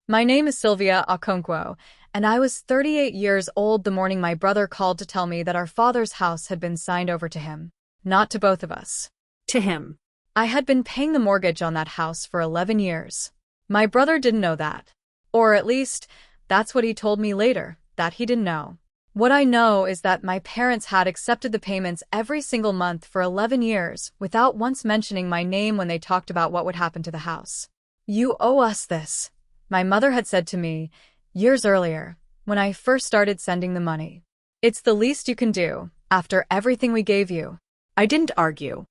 My name is Sylvia Okonkwo, and I was 38 years old the morning my brother called to tell me that our father's house had been signed over to him. Not to both of us. To him. I had been paying the mortgage on that house for 11 years. My brother didn't know that. Or at least, that's what he told me later, that he didn't know. What I know is that my parents had accepted the payments every single month for 11 years without once mentioning my name when they talked about what would happen to the house. "You owe us this," my mother had said to me years earlier when I first started sending the money. "It's the least you can do after everything we gave you." I didn't argue.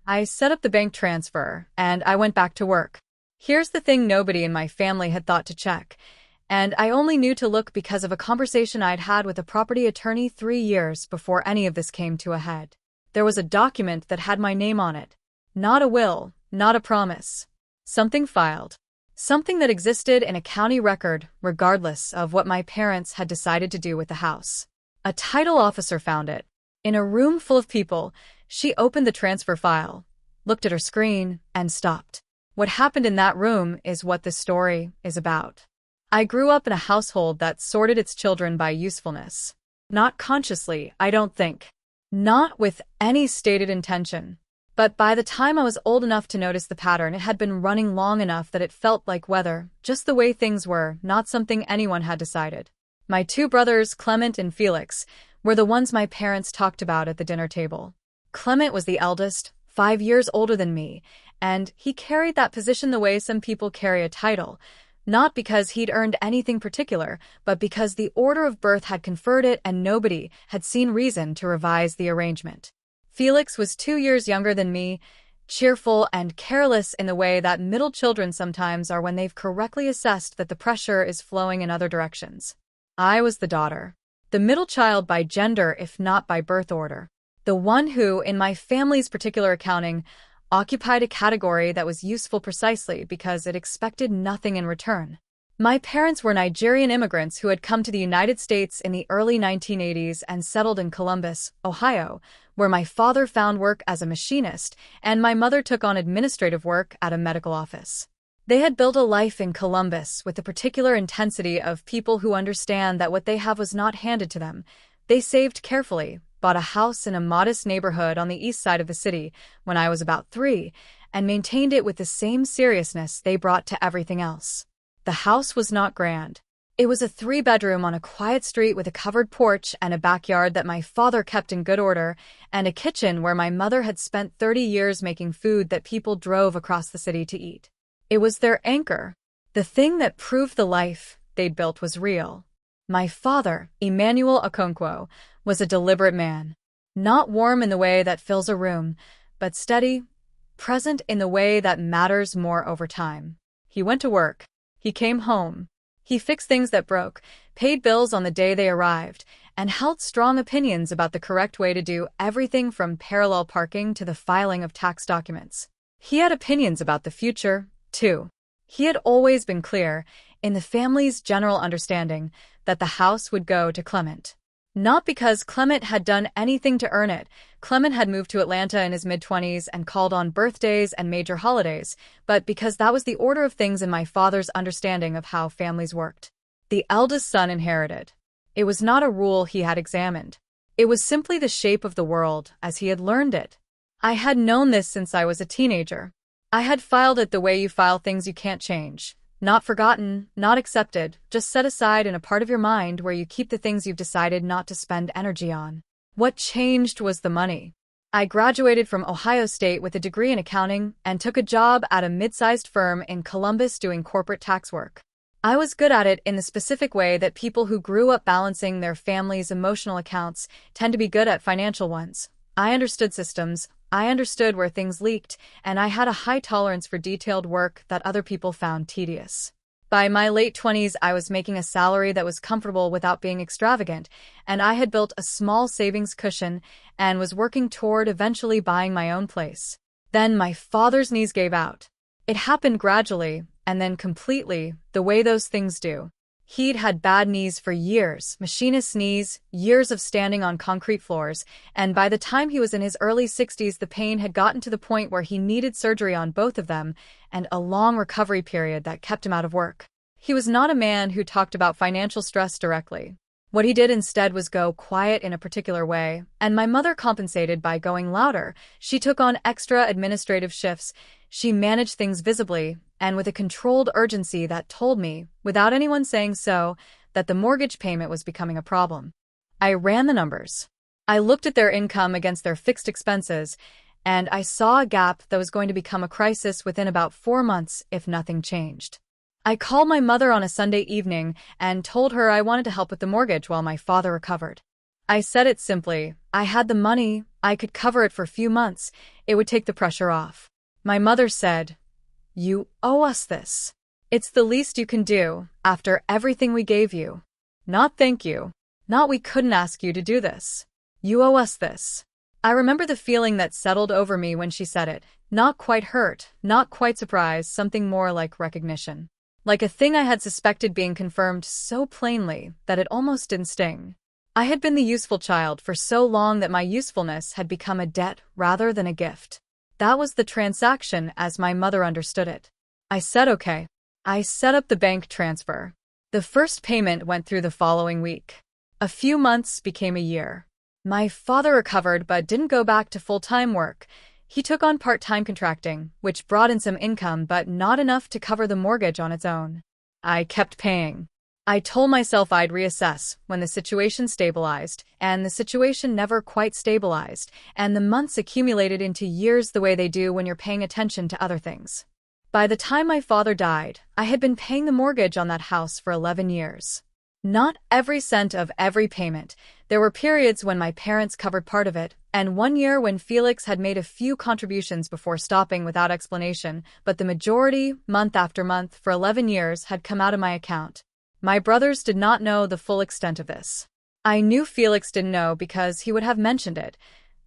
I set up the bank transfer and I went back to work. Here's the thing nobody in my family had thought to check, and I only knew to look because of a conversation I'd had with a property attorney 3 years before any of this came to a head. There was a document that had my name on it. Not a will, not a promise. Something filed. Something that existed in a county record regardless of what my parents had decided to do with the house. A title officer found it. In a room full of people, she opened the transfer file, looked at her screen, and stopped. What happened in that room is what this story is about. I grew up in a household that sorted its children by usefulness. Not consciously, I don't think. Not with any stated intention. But by the time I was old enough to notice the pattern, it had been running long enough that it felt like weather, just the way things were, not something anyone had decided. My two brothers, Clement and Felix, were the ones my parents talked about at the dinner table. Clement was the eldest, 5 years older than me, and he carried that position the way some people carry a title, not because he'd earned anything particular, but because the order of birth had conferred it and nobody had seen reason to revise the arrangement. Felix was 2 years younger than me, cheerful and careless in the way that middle children sometimes are when they've correctly assessed that the pressure is flowing in other directions. I was the daughter. The middle child by gender if not by birth order. The one who, in my family's particular accounting, occupied a category that was useful precisely because it expected nothing in return. My parents were Nigerian immigrants who had come to the United States in the early 1980s and settled in Columbus, Ohio, where my father found work as a machinist and my mother took on administrative work at a medical office. They had built a life in Columbus with the particular intensity of people who understand that what they have was not handed to them. They saved carefully, bought a house in a modest neighborhood on the east side of the city when I was about 3, and maintained it with the same seriousness they brought to everything else. The house was not grand. It was a 3-bedroom on a quiet street with a covered porch and a backyard that my father kept in good order, and a kitchen where my mother had spent 30 years making food that people drove across the city to eat. It was their anchor. The thing that proved the life they'd built was real. My father, Emmanuel Okonkwo, was a deliberate man. Not warm in the way that fills a room, but steady, present in the way that matters more over time. He went to work. He came home. He fixed things that broke, paid bills on the day they arrived, and held strong opinions about the correct way to do everything from parallel parking to the filing of tax documents. He had opinions about the future, too. He had always been clear, in the family's general understanding, that the house would go to Clement. Not because Clement had done anything to earn it. Clement had moved to Atlanta in his mid-20s and called on birthdays and major holidays, but because that was the order of things in my father's understanding of how families worked. The eldest son inherited. It was not a rule he had examined. It was simply the shape of the world as he had learned it. I had known this since I was a teenager. I had filed it the way you file things you can't change. Not forgotten, not accepted, just set aside in a part of your mind where you keep the things you've decided not to spend energy on. What changed was the money. I graduated from Ohio State with a degree in accounting and took a job at a mid-sized firm in Columbus doing corporate tax work. I was good at it in the specific way that people who grew up balancing their family's emotional accounts tend to be good at financial ones. I understood systems, I understood where things leaked, and I had a high tolerance for detailed work that other people found tedious. By my late 20s, I was making a salary that was comfortable without being extravagant, and I had built a small savings cushion and was working toward eventually buying my own place. Then my father's knees gave out. It happened gradually, and then completely, the way those things do. He'd had bad knees for years, machinist knees, years of standing on concrete floors, and by the time he was in his early 60s, the pain had gotten to the point where he needed surgery on both of them and a long recovery period that kept him out of work. He was not a man who talked about financial stress directly. What he did instead was go quiet in a particular way, and my mother compensated by going louder. She took on extra administrative shifts. She managed things visibly and with a controlled urgency that told me, without anyone saying so, that the mortgage payment was becoming a problem. I ran the numbers. I looked at their income against their fixed expenses, and I saw a gap that was going to become a crisis within about 4 months if nothing changed. I called my mother on a Sunday evening and told her I wanted to help with the mortgage while my father recovered. I said it simply. I had the money. I could cover it for a few months. It would take the pressure off. My mother said, "You owe us this. It's the least you can do after everything we gave you. Not thank you. Not we couldn't ask you to do this. You owe us this." I remember the feeling that settled over me when she said it. Not quite hurt, not quite surprised, something more like recognition. Like a thing I had suspected being confirmed so plainly that it almost didn't sting. I had been the useful child for so long that my usefulness had become a debt rather than a gift. That was the transaction as my mother understood it. I said okay. I set up the bank transfer. The first payment went through the following week. A few months became a year. My father recovered but didn't go back to full-time work. He took on part-time contracting, which brought in some income but not enough to cover the mortgage on its own. I kept paying. I told myself I'd reassess when the situation stabilized, and the situation never quite stabilized, and the months accumulated into years the way they do when you're paying attention to other things. By the time my father died, I had been paying the mortgage on that house for 11 years. Not every cent of every payment. There were periods when my parents covered part of it, and one year when Felix had made a few contributions before stopping without explanation, but the majority, month after month, for 11 years, had come out of my account. My brothers did not know the full extent of this. I knew Felix didn't know because he would have mentioned it.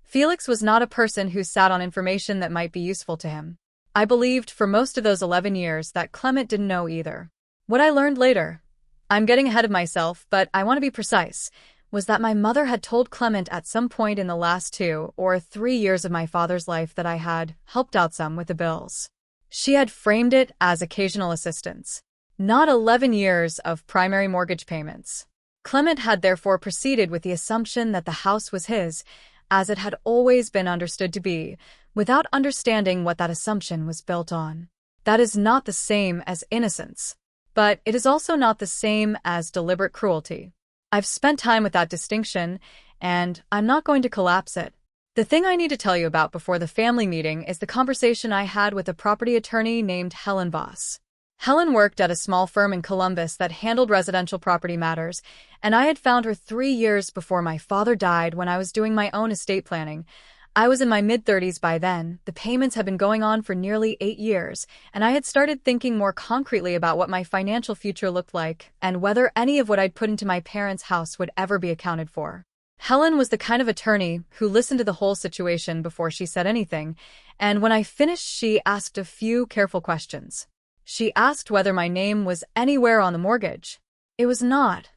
Felix was not a person who sat on information that might be useful to him. I believed for most of those 11 years that Clement didn't know either. What I learned later, I'm getting ahead of myself, but I want to be precise, was that my mother had told Clement at some point in the last 2 or 3 years of my father's life that I had helped out some with the bills. She had framed it as occasional assistance, not 11 years of primary mortgage payments. Clement had therefore proceeded with the assumption that the house was his, as it had always been understood to be, without understanding what that assumption was built on. That is not the same as innocence. But it is also not the same as deliberate cruelty. I've spent time with that distinction, and I'm not going to collapse it. The thing I need to tell you about before the family meeting is the conversation I had with a property attorney named Helen Voss. Helen worked at a small firm in Columbus that handled residential property matters, and I had found her 3 years before my father died when I was doing my own estate planning. I was in my mid-30s by then, the payments had been going on for nearly 8 years, and I had started thinking more concretely about what my financial future looked like and whether any of what I'd put into my parents' house would ever be accounted for. Helen was the kind of attorney who listened to the whole situation before she said anything, and when I finished she asked a few careful questions. She asked whether my name was anywhere on the mortgage. It was not.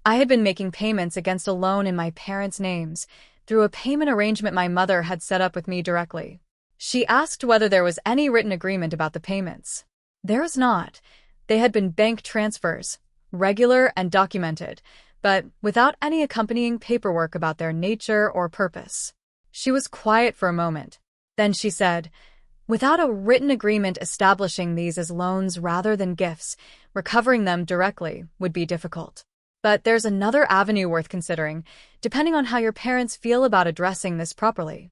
I had been making payments against a loan in my parents' names, through a payment arrangement my mother had set up with me directly. She asked whether there was any written agreement about the payments. There was not. They had been bank transfers, regular and documented, but without any accompanying paperwork about their nature or purpose. She was quiet for a moment. Then she said, "Without a written agreement establishing these as loans rather than gifts, recovering them directly would be difficult. But there's another avenue worth considering, depending on how your parents feel about addressing this properly."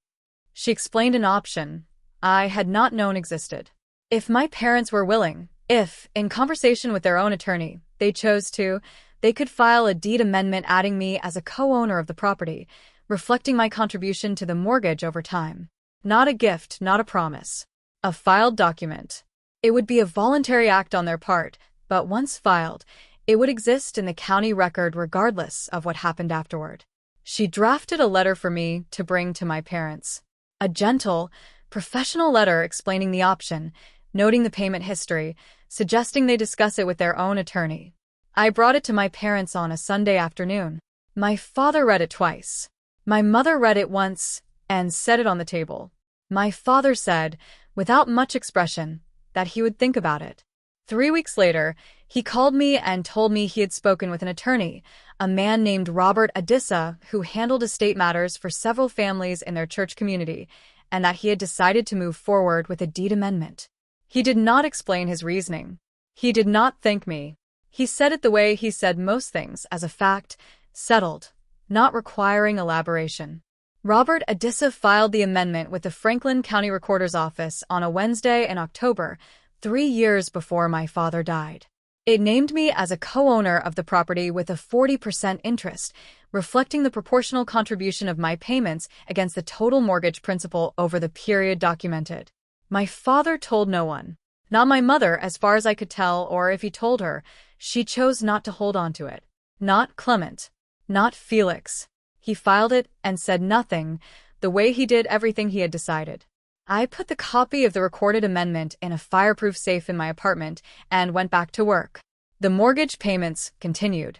She explained an option I had not known existed. If my parents were willing, if, in conversation with their own attorney, they chose to, they could file a deed amendment adding me as a co-owner of the property, reflecting my contribution to the mortgage over time. Not a gift, not a promise. A filed document. It would be a voluntary act on their part, but once filed, it would exist in the county record regardless of what happened afterward. She drafted a letter for me to bring to my parents. A gentle, professional letter explaining the option, noting the payment history, suggesting they discuss it with their own attorney. I brought it to my parents on a Sunday afternoon. My father read it twice. My mother read it once and set it on the table. My father said, without much expression, that he would think about it. 3 weeks later, he called me and told me he had spoken with an attorney, a man named Robert Adissa, who handled estate matters for several families in their church community, and that he had decided to move forward with a deed amendment. He did not explain his reasoning. He did not thank me. He said it the way he said most things, as a fact, settled, not requiring elaboration. Robert Adissa filed the amendment with the Franklin County Recorder's Office on a Wednesday in October, 3 years before my father died. It named me as a co-owner of the property with a 40% interest, reflecting the proportional contribution of my payments against the total mortgage principal over the period documented. My father told no one. Not my mother, as far as I could tell, or if he told her, she chose not to hold on to it. Not Clement. Not Felix. He filed it and said nothing, the way he did everything he had decided. I put the copy of the recorded amendment in a fireproof safe in my apartment and went back to work. The mortgage payments continued.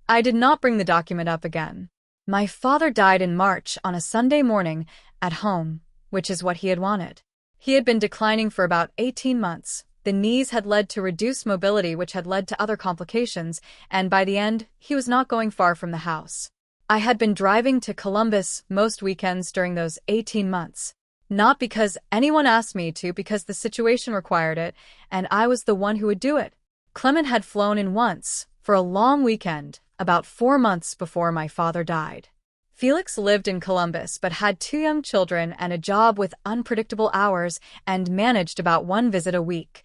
I did not bring the document up again. My father died in March on a Sunday morning at home, which is what he had wanted. He had been declining for about 18 months. The knees had led to reduced mobility, which had led to other complications, and by the end, he was not going far from the house. I had been driving to Columbus most weekends during those 18 months. Not because anyone asked me to, because the situation required it, and I was the one who would do it. Clement had flown in once, for a long weekend, about 4 months before my father died. Felix lived in Columbus but had 2 young children and a job with unpredictable hours and managed about 1 visit a week,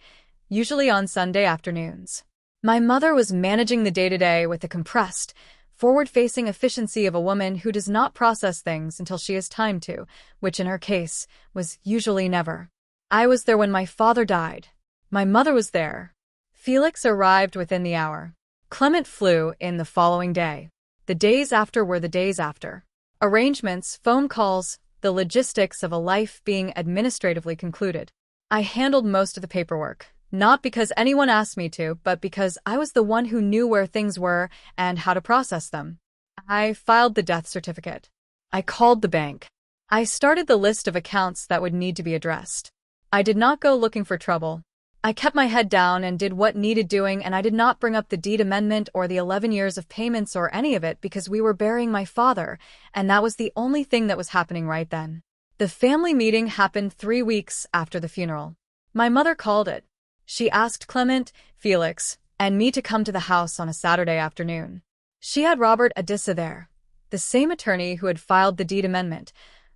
usually on Sunday afternoons. My mother was managing the day-to-day with the compressed, forward-facing efficiency of a woman who does not process things until she has time to, which in her case was usually never. I was there when my father died. My mother was there. Felix arrived within the hour. Clement flew in the following day. The days after were the days after. Arrangements, phone calls, the logistics of a life being administratively concluded. I handled most of the paperwork. Not because anyone asked me to, but because I was the one who knew where things were and how to process them. I filed the death certificate. I called the bank. I started the list of accounts that would need to be addressed. I did not go looking for trouble. I kept my head down and did what needed doing, and I did not bring up the deed amendment or the 11 years of payments or any of it because we were burying my father, and that was the only thing that was happening right then. The family meeting happened 3 weeks after the funeral. My mother called it. She asked Clement, Felix, and me to come to the house on a Saturday afternoon. She had Robert Adissa there, the same attorney who had filed the deed amendment,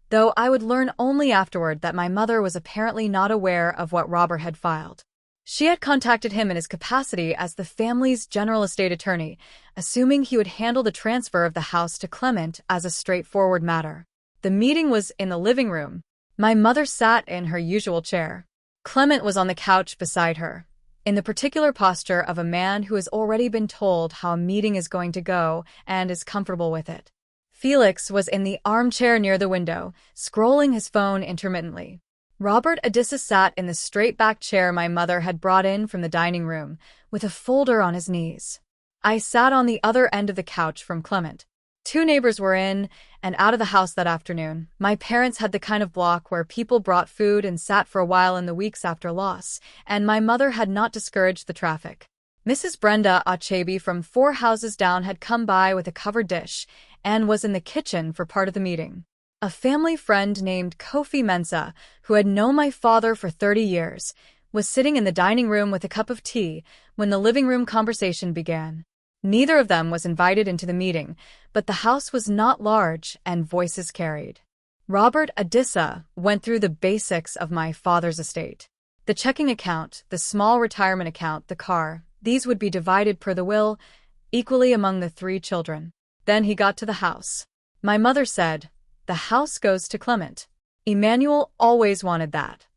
though I would learn only afterward that my mother was apparently not aware of what Robert had filed. She had contacted him in his capacity as the family's general estate attorney, assuming he would handle the transfer of the house to Clement as a straightforward matter. The meeting was in the living room. My mother sat in her usual chair. Clement was on the couch beside her, in the particular posture of a man who has already been told how a meeting is going to go and is comfortable with it. Felix was in the armchair near the window, scrolling his phone intermittently. Robert Adissa sat in the straight-back chair my mother had brought in from the dining room, with a folder on his knees. I sat on the other end of the couch from Clement. 2 neighbors were in and out of the house that afternoon. My parents had the kind of block where people brought food and sat for a while in the weeks after loss, and my mother had not discouraged the traffic. Mrs. Brenda Achebe from 4 houses down had come by with a covered dish and was in the kitchen for part of the meeting. A family friend named Kofi Mensah, who had known my father for 30 years, was sitting in the dining room with a cup of tea when the living room conversation began. Neither of them was invited into the meeting, but the house was not large and voices carried. Robert Adissa went through the basics of my father's estate. The checking account, the small retirement account, the car, these would be divided per the will, equally among the 3 children. Then he got to the house. My mother said, "The house goes to Clement. Emmanuel always wanted that."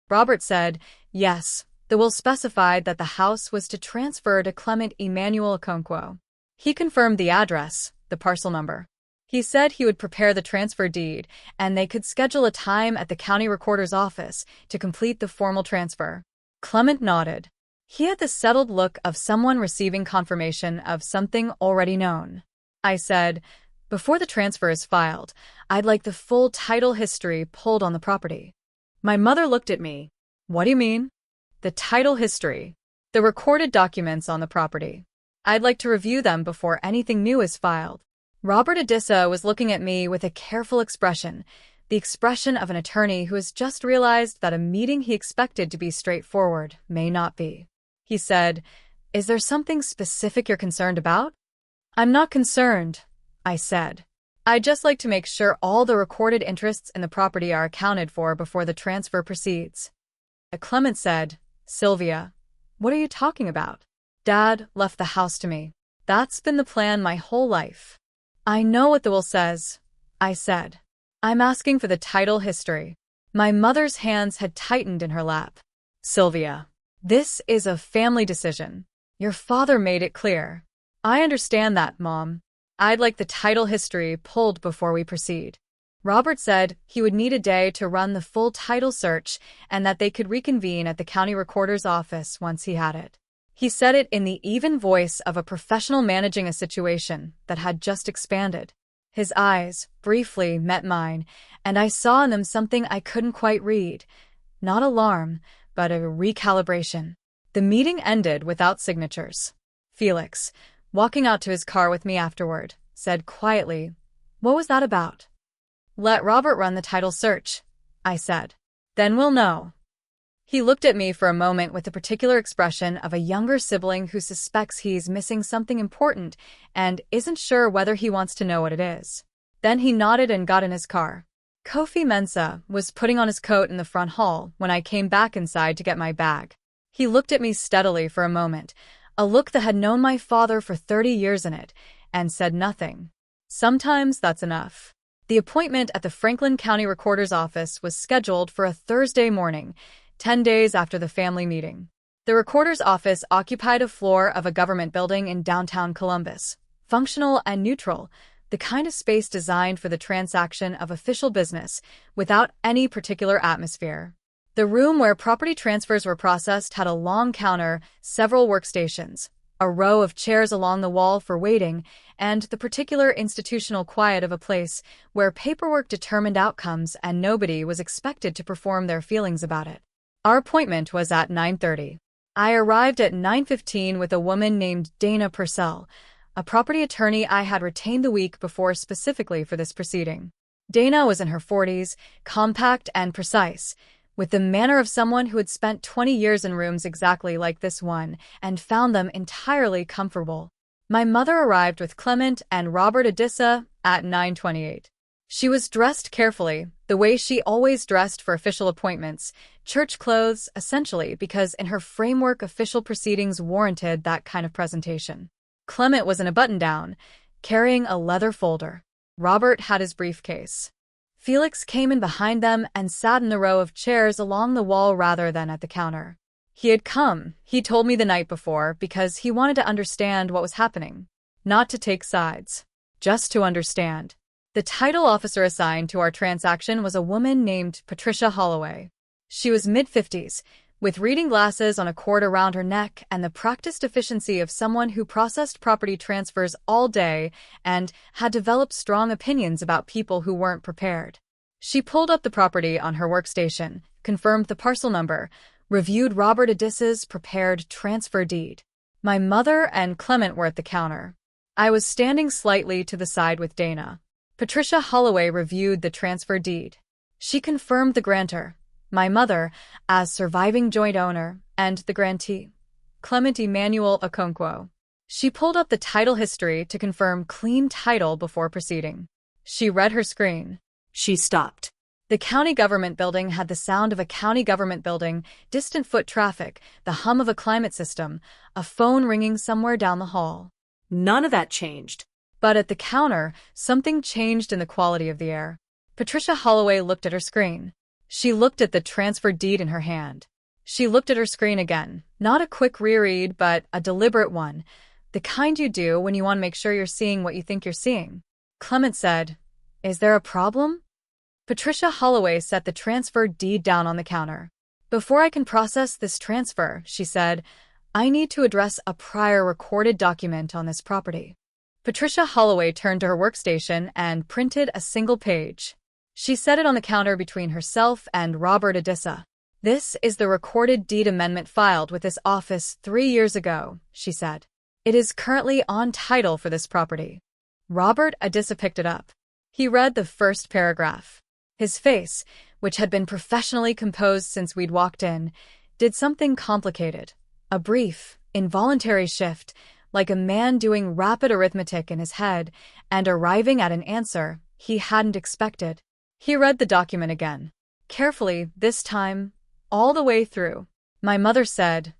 Robert said, "Yes, the will specified that the house was to transfer to Clement Emmanuel Okonkwo." He confirmed the address, the parcel number. He said he would prepare the transfer deed, and they could schedule a time at the county recorder's office to complete the formal transfer. Clement nodded. He had the settled look of someone receiving confirmation of something already known. I said, "Before the transfer is filed, I'd like the full title history pulled on the property." My mother looked at me. "What do you mean?" "The title history." The recorded documents on the property. I'd like to review them before anything new is filed. Robert Adissa was looking at me with a careful expression, the expression of an attorney who has just realized that a meeting he expected to be straightforward may not be. He said, "Is there something specific you're concerned about?" "I'm not concerned," I said. "I'd just like to make sure all the recorded interests in the property are accounted for before the transfer proceeds." Clement said, "Sylvia, what are you talking about?" "Dad left the house to me. That's been the plan my whole life." "I know what the will says," I said. "I'm asking for the title history." My mother's hands had tightened in her lap. "Sylvia, this is a family decision. Your father made it clear." "I understand that, Mom. I'd like the title history pulled before we proceed." Robert said he would need a day to run the full title search and that they could reconvene at the county recorder's office once he had it. He said it in the even voice of a professional managing a situation that had just expanded. His eyes briefly met mine, and I saw in them something I couldn't quite read. Not alarm, but a recalibration. The meeting ended without signatures. Felix, walking out to his car with me afterward, said quietly, "What was that about?" "Let Robert run the title search," I said. "Then we'll know." He looked at me for a moment with the particular expression of a younger sibling who suspects he's missing something important and isn't sure whether he wants to know what it is. Then he nodded and got in his car. Kofi Mensah was putting on his coat in the front hall when I came back inside to get my bag. He looked at me steadily for a moment, a look that had known my father for 30 years in it, and said nothing. Sometimes that's enough. The appointment at the Franklin County Recorder's office was scheduled for a Thursday morning, 10 days after the family meeting. The recorder's office occupied a floor of a government building in downtown Columbus, functional and neutral, the kind of space designed for the transaction of official business without any particular atmosphere. The room where property transfers were processed had a long counter, several workstations, a row of chairs along the wall for waiting, and the particular institutional quiet of a place where paperwork determined outcomes and nobody was expected to perform their feelings about it. Our appointment was at 9:30. I arrived at 9:15 with a woman named Dana Purcell, a property attorney I had retained the week before specifically for this proceeding. Dana was in her 40s, compact and precise, with the manner of someone who had spent 20 years in rooms exactly like this one and found them entirely comfortable. My mother arrived with Clement and Robert Adissa at 9:28. She was dressed carefully, the way she always dressed for official appointments, church clothes, essentially, because in her framework official proceedings warranted that kind of presentation. Clement was in a button-down, carrying a leather folder. Robert had his briefcase. Felix came in behind them and sat in the row of chairs along the wall rather than at the counter. He had come, he told me the night before, because he wanted to understand what was happening. Not to take sides. Just to understand. The title officer assigned to our transaction was a woman named Patricia Holloway. She was mid-50s, with reading glasses on a cord around her neck and the practiced efficiency of someone who processed property transfers all day and had developed strong opinions about people who weren't prepared. She pulled up the property on her workstation, confirmed the parcel number, reviewed Robert Adissa's prepared transfer deed. My mother and Clement were at the counter. I was standing slightly to the side with Dana. Patricia Holloway reviewed the transfer deed. She confirmed the grantor, my mother, as surviving joint owner, and the grantee, Clement Emmanuel Okonkwo. She pulled up the title history to confirm clean title before proceeding. She read her screen. She stopped. The county government building had the sound of a county government building, distant foot traffic, the hum of a climate system, a phone ringing somewhere down the hall. None of that changed. But at the counter, something changed in the quality of the air. Patricia Holloway looked at her screen. She looked at the transfer deed in her hand. She looked at her screen again, not a quick reread, but a deliberate one, the kind you do when you want to make sure you're seeing what you think you're seeing. Clement said, "Is there a problem?" Patricia Holloway set the transfer deed down on the counter. "Before I can process this transfer," she said, "I need to address a prior recorded document on this property." Patricia Holloway turned to her workstation and printed a single page. She set it on the counter between herself and Robert Adissa. "This is the recorded deed amendment filed with this office 3 years ago," she said. "It is currently on title for this property." Robert Adissa picked it up. He read the first paragraph. His face, which had been professionally composed since we'd walked in, did something complicated. A brief, involuntary shift, like a man doing rapid arithmetic in his head and arriving at an answer he hadn't expected. He read the document again, carefully this time, all the way through. My mother said,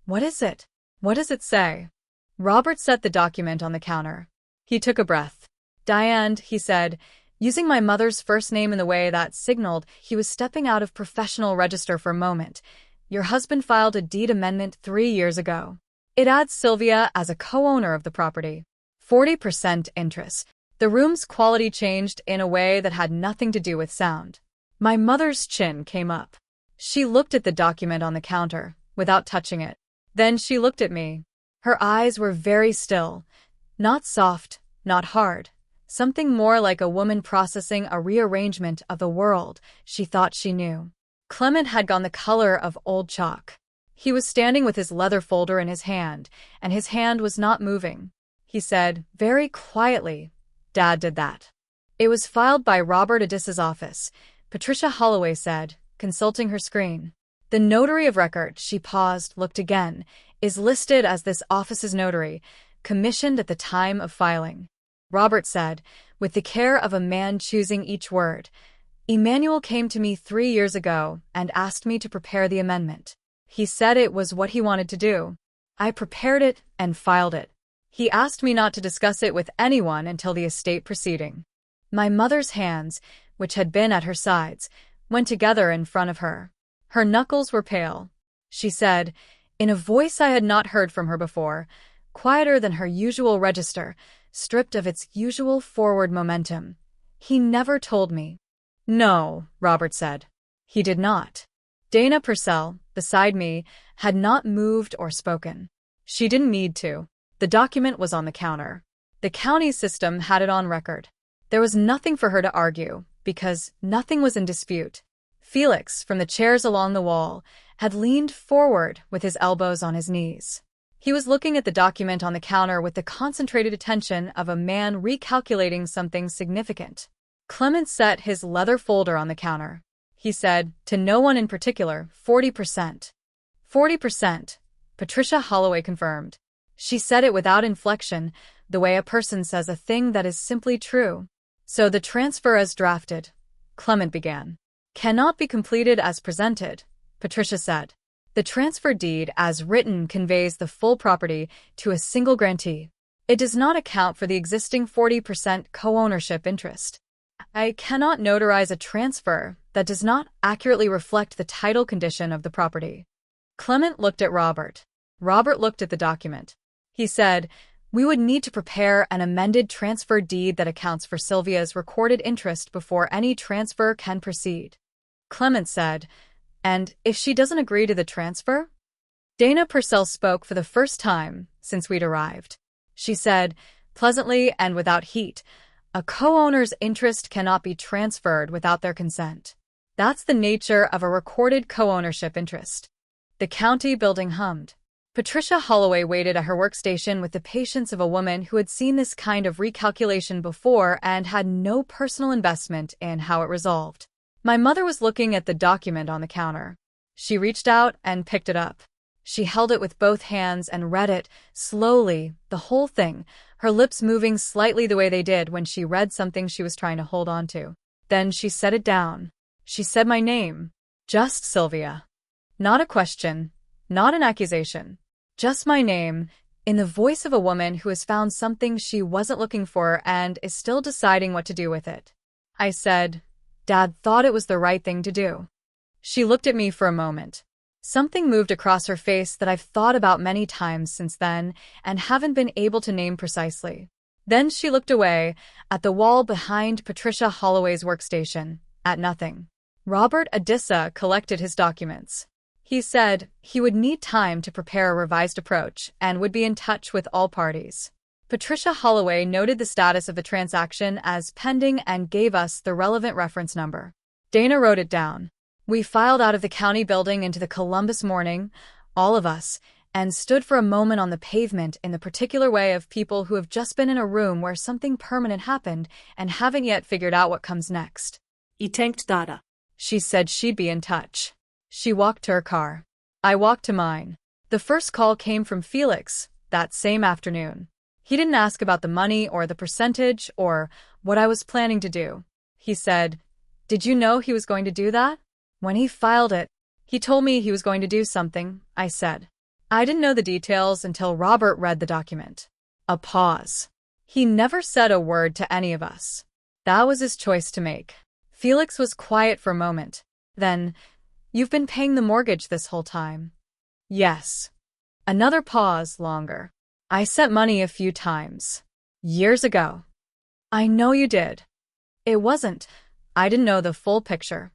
"What is it? What does it say?" Robert set the document on the counter. He took a breath. "Diane," he said, using my mother's first name in the way that signaled he was stepping out of professional register for a moment. "Your husband filed a deed amendment 3 years ago. It adds Sylvia as a co-owner of the property. 40% interest. The room's quality changed in a way that had nothing to do with sound." My mother's chin came up. She looked at the document on the counter, without touching it. Then she looked at me. Her eyes were very still. Not soft, not hard. Something more like a woman processing a rearrangement of the world she thought she knew. Clement had gone the color of old chalk. He was standing with his leather folder in his hand, and his hand was not moving. He said, very quietly, "Dad did that." "It was filed by Robert Adissa's office," Patricia Holloway said, consulting her screen. "The notary of record," she paused, looked again, "is listed as this office's notary, commissioned at the time of filing." Robert said, with the care of a man choosing each word, "Emmanuel came to me 3 years ago and asked me to prepare the amendment. He said it was what he wanted to do. I prepared it and filed it. He asked me not to discuss it with anyone until the estate proceeding." My mother's hands, which had been at her sides, went together in front of her. Her knuckles were pale. She said, in a voice I had not heard from her before, quieter than her usual register, stripped of its usual forward momentum, "He never told me." "No," Robert said. "He did not." Dana Purcell, beside me, had not moved or spoken. She didn't need to. The document was on the counter. The county system had it on record. There was nothing for her to argue, because nothing was in dispute. Felix, from the chairs along the wall, had leaned forward with his elbows on his knees. He was looking at the document on the counter with the concentrated attention of a man recalculating something significant. Clement set his leather folder on the counter. He said, to no one in particular, 40%. 40%, Patricia Holloway confirmed. She said it without inflection, the way a person says a thing that is simply true. "So the transfer as drafted," Clement began, "cannot be completed as presented," Patricia said. "The transfer deed as written conveys the full property to a single grantee. It does not account for the existing 40% co-ownership interest. I cannot notarize a transfer that does not accurately reflect the title condition of the property." Clement looked at Robert. Robert looked at the document. He said, "We would need to prepare an amended transfer deed that accounts for Sylvia's recorded interest before any transfer can proceed." Clement said, "And if she doesn't agree to the transfer?" Dana Purcell spoke for the first time since we'd arrived. She said, pleasantly and without heat, "A co-owner's interest cannot be transferred without their consent. That's the nature of a recorded co-ownership interest." The county building hummed. Patricia Holloway waited at her workstation with the patience of a woman who had seen this kind of recalculation before and had no personal investment in how it resolved. My mother was looking at the document on the counter. She reached out and picked it up. She held it with both hands and read it, slowly, the whole thing, her lips moving slightly the way they did when she read something she was trying to hold on to. Then she set it down. She said my name. Just Sylvia. Not a question, not an accusation. Just my name, in the voice of a woman who has found something she wasn't looking for and is still deciding what to do with it. I said, "Dad thought it was the right thing to do." She looked at me for a moment. Something moved across her face that I've thought about many times since then and haven't been able to name precisely. Then she looked away, at the wall behind Patricia Holloway's workstation, at nothing. Robert Adissa collected his documents. He said he would need time to prepare a revised approach and would be in touch with all parties. Patricia Holloway noted the status of the transaction as pending and gave us the relevant reference number. Dana wrote it down. We filed out of the county building into the Columbus morning, all of us, and stood for a moment on the pavement in the particular way of people who have just been in a room where something permanent happened and haven't yet figured out what comes next. I tänkte dada. She said she'd be in touch. She walked to her car. I walked to mine. The first call came from Felix that same afternoon. He didn't ask about the money or the percentage or what I was planning to do. He said, "Did you know he was going to do that?" When he filed it, he told me he was going to do something, I said. I didn't know the details until Robert read the document. A pause. He never said a word to any of us. That was his choice to make. Felix was quiet for a moment. Then, "You've been paying the mortgage this whole time." "Yes." Another pause, longer. "I sent money a few times. Years ago." "I know you did." "It wasn't. I didn't know the full picture."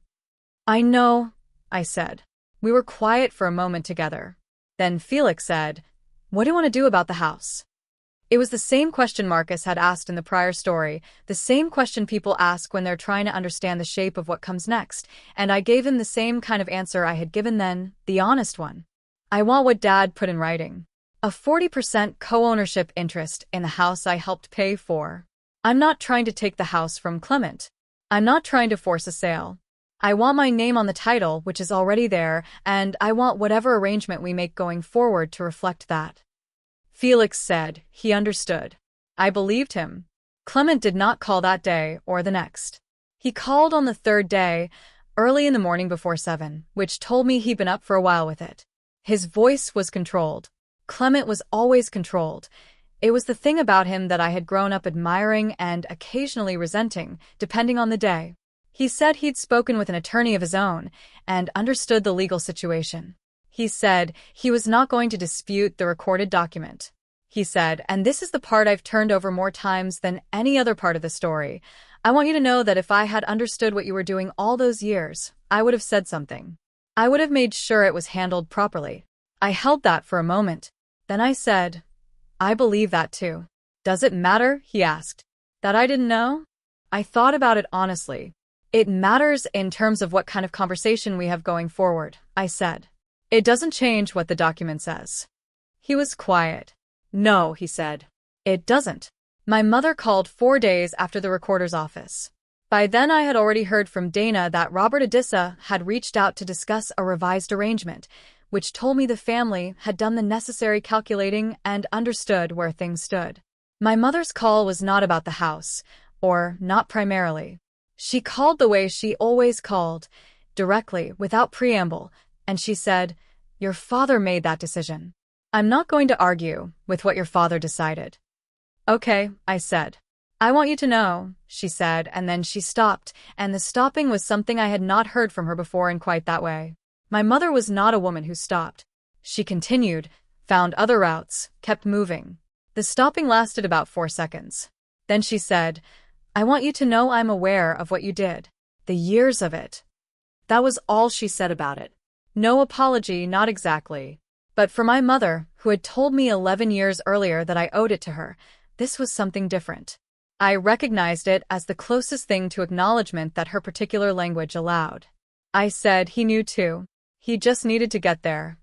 "I know," I said. We were quiet for a moment together. Then Felix said, "What do you want to do about the house?" It was the same question Marcus had asked in the prior story, the same question people ask when they're trying to understand the shape of what comes next, and I gave him the same kind of answer I had given then, the honest one. I want what Dad put in writing. A 40% co-ownership interest in the house I helped pay for. I'm not trying to take the house from Clement. I'm not trying to force a sale. I want my name on the title, which is already there, and I want whatever arrangement we make going forward to reflect that. Felix said he understood. I believed him. Clement did not call that day or the next. He called on the third day, early in the morning before 7, which told me he'd been up for a while with it. His voice was controlled. Clement was always controlled. It was the thing about him that I had grown up admiring and occasionally resenting, depending on the day. He said he'd spoken with an attorney of his own and understood the legal situation. He said he was not going to dispute the recorded document. He said, and this is the part I've turned over more times than any other part of the story, "I want you to know that if I had understood what you were doing all those years, I would have said something. I would have made sure it was handled properly." I held that for a moment. Then I said, "I believe that too." "Does it matter?" he asked. "That I didn't know?" I thought about it honestly. "It matters in terms of what kind of conversation we have going forward," I said. "It doesn't change what the document says." He was quiet. "No," he said. "It doesn't." My mother called 4 days after the recorder's office. By then I had already heard from Dana that Robert Adissa had reached out to discuss a revised arrangement, which told me the family had done the necessary calculating and understood where things stood. My mother's call was not about the house, or not primarily. She called the way she always called, directly, without preamble, and she said, "Your father made that decision. I'm not going to argue with what your father decided." "Okay," I said. "I want you to know," she said, and then she stopped, and the stopping was something I had not heard from her before in quite that way. My mother was not a woman who stopped. She continued, found other routes, kept moving. The stopping lasted about 4 seconds. Then she said, "I want you to know I'm aware of what you did. The years of it." That was all she said about it. No apology, not exactly. But for my mother, who had told me 11 years earlier that I owed it to her, this was something different. I recognized it as the closest thing to acknowledgement that her particular language allowed. I said he knew too. He just needed to get there.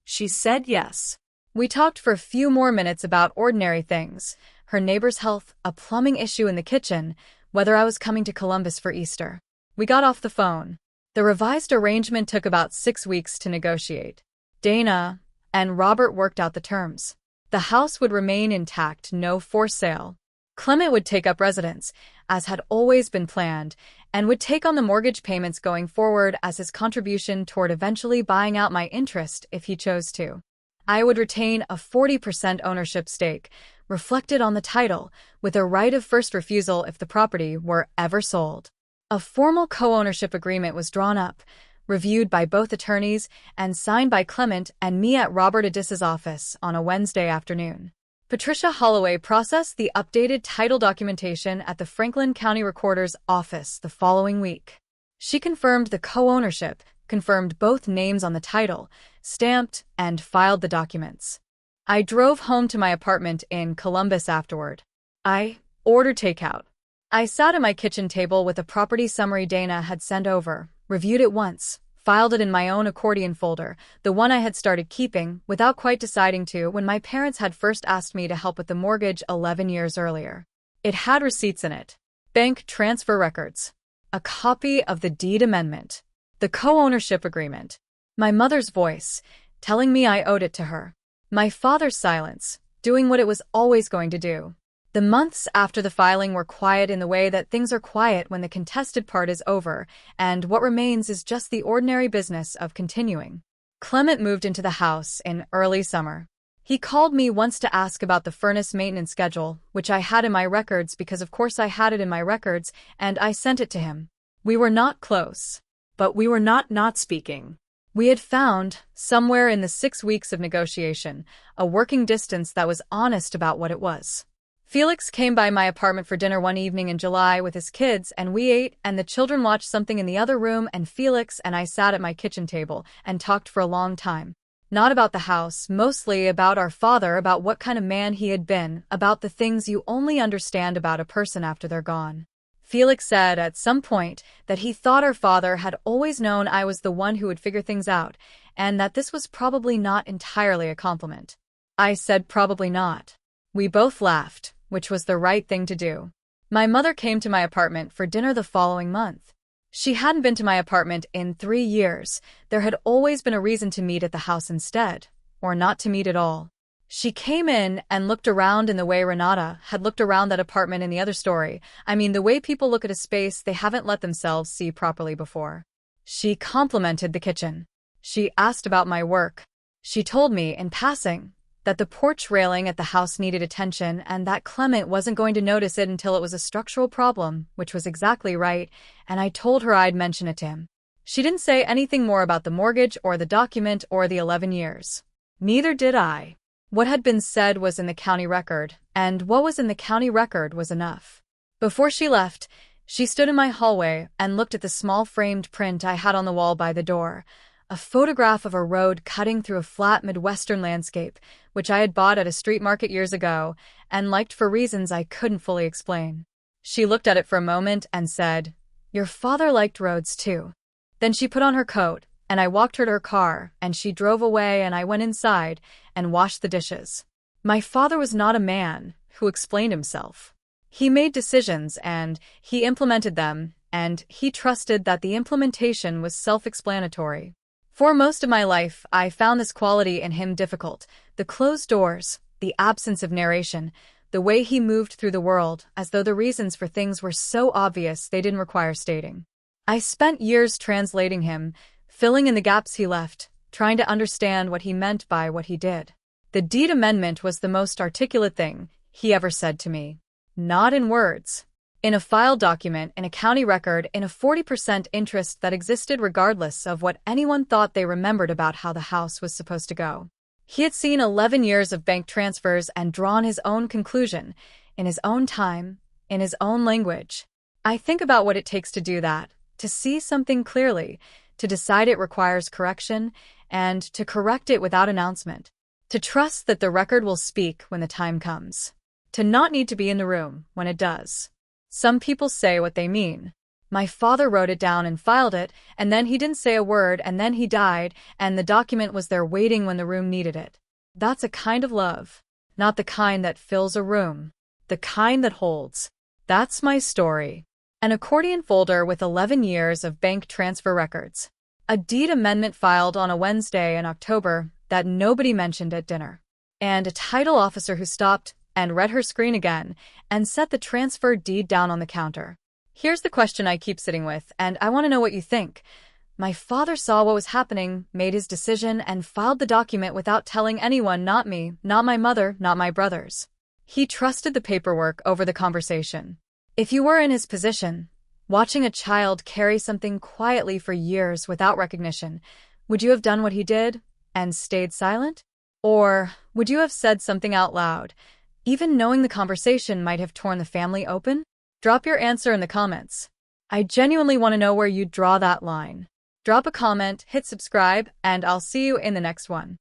She said yes. We talked for a few more minutes about ordinary things, her neighbor's health, a plumbing issue in the kitchen, whether I was coming to Columbus for Easter. We got off the phone. The revised arrangement took about 6 weeks to negotiate. Dana and Robert worked out the terms. The house would remain intact, no forced sale. Clement would take up residence, as had always been planned, and would take on the mortgage payments going forward as his contribution toward eventually buying out my interest if he chose to. I would retain a 40% ownership stake, reflected on the title, with a right of first refusal if the property were ever sold. A formal co-ownership agreement was drawn up, reviewed by both attorneys, and signed by Clement and me at Robert Adissa's office on a Wednesday afternoon. Patricia Holloway processed the updated title documentation at the Franklin County Recorder's office the following week. She confirmed the co-ownership, confirmed both names on the title, stamped, and filed the documents. I drove home to my apartment in Columbus afterward. I ordered takeout. I sat at my kitchen table with a property summary Dana had sent over, reviewed it once, filed it in my own accordion folder, the one I had started keeping, without quite deciding to when my parents had first asked me to help with the mortgage 11 years earlier. It had receipts in it. Bank transfer records. A copy of the deed amendment. The co-ownership agreement. My mother's voice, telling me I owed it to her. My father's silence, doing what it was always going to do. The months after the filing were quiet in the way that things are quiet when the contested part is over, and what remains is just the ordinary business of continuing. Clement moved into the house in early summer. He called me once to ask about the furnace maintenance schedule, which I had in my records because of course I had it in my records, and I sent it to him. We were not close. But we were not speaking. We had found, somewhere in the 6 weeks of negotiation, a working distance that was honest about what it was. Felix came by my apartment for dinner one evening in July with his kids, and we ate, and the children watched something in the other room, and Felix and I sat at my kitchen table and talked for a long time. Not about the house, mostly about our father, about what kind of man he had been, about the things you only understand about a person after they're gone. Felix said at some point that he thought our father had always known I was the one who would figure things out, and that this was probably not entirely a compliment. I said probably not. We both laughed, which was the right thing to do. My mother came to my apartment for dinner the following month. She hadn't been to my apartment in 3 years. There had always been a reason to meet at the house instead, or not to meet at all. She came in and looked around in the way Renata had looked around that apartment in the other story. I mean, the way people look at a space they haven't let themselves see properly before. She complimented the kitchen. She asked about my work. She told me, in passing, that the porch railing at the house needed attention and that Clement wasn't going to notice it until it was a structural problem, which was exactly right, and I told her I'd mention it to him. She didn't say anything more about the mortgage or the document or the 11 years. Neither did I. What had been said was in the county record, and what was in the county record was enough. Before she left, she stood in my hallway and looked at the small framed print I had on the wall by the door, a photograph of a road cutting through a flat Midwestern landscape, which I had bought at a street market years ago and liked for reasons I couldn't fully explain. She looked at it for a moment and said, "Your father liked roads too." Then she put on her coat, and I walked her to her car, and she drove away, and I went inside and washed the dishes. My father was not a man who explained himself. He made decisions, and he implemented them, and he trusted that the implementation was self-explanatory. For most of my life, I found this quality in him difficult: the closed doors, the absence of narration, the way he moved through the world, as though the reasons for things were so obvious they didn't require stating. I spent years translating him, filling in the gaps he left, trying to understand what he meant by what he did. The deed amendment was the most articulate thing he ever said to me. Not in words. In a filed document, in a county record, in a 40% interest that existed regardless of what anyone thought they remembered about how the house was supposed to go. He had seen 11 years of bank transfers and drawn his own conclusion, in his own time, in his own language. I think about what it takes to do that, to see something clearly, to decide it requires correction, and to correct it without announcement. To trust that the record will speak when the time comes. To not need to be in the room when it does. Some people say what they mean. My father wrote it down and filed it, and then he didn't say a word, and then he died, and the document was there waiting when the room needed it. That's a kind of love. Not the kind that fills a room. The kind that holds. That's my story. An accordion folder with 11 years of bank transfer records. A deed amendment filed on a Wednesday in October that nobody mentioned at dinner. And a title officer who stopped and read her screen again and set the transfer deed down on the counter. Here's the question I keep sitting with, and I want to know what you think. My father saw what was happening, made his decision, and filed the document without telling anyone, not me, not my mother, not my brothers. He trusted the paperwork over the conversation. If you were in his position, watching a child carry something quietly for years without recognition, would you have done what he did and stayed silent? Or would you have said something out loud, even knowing the conversation might have torn the family open? Drop your answer in the comments. I genuinely want to know where you'd draw that line. Drop a comment, hit subscribe, and I'll see you in the next one.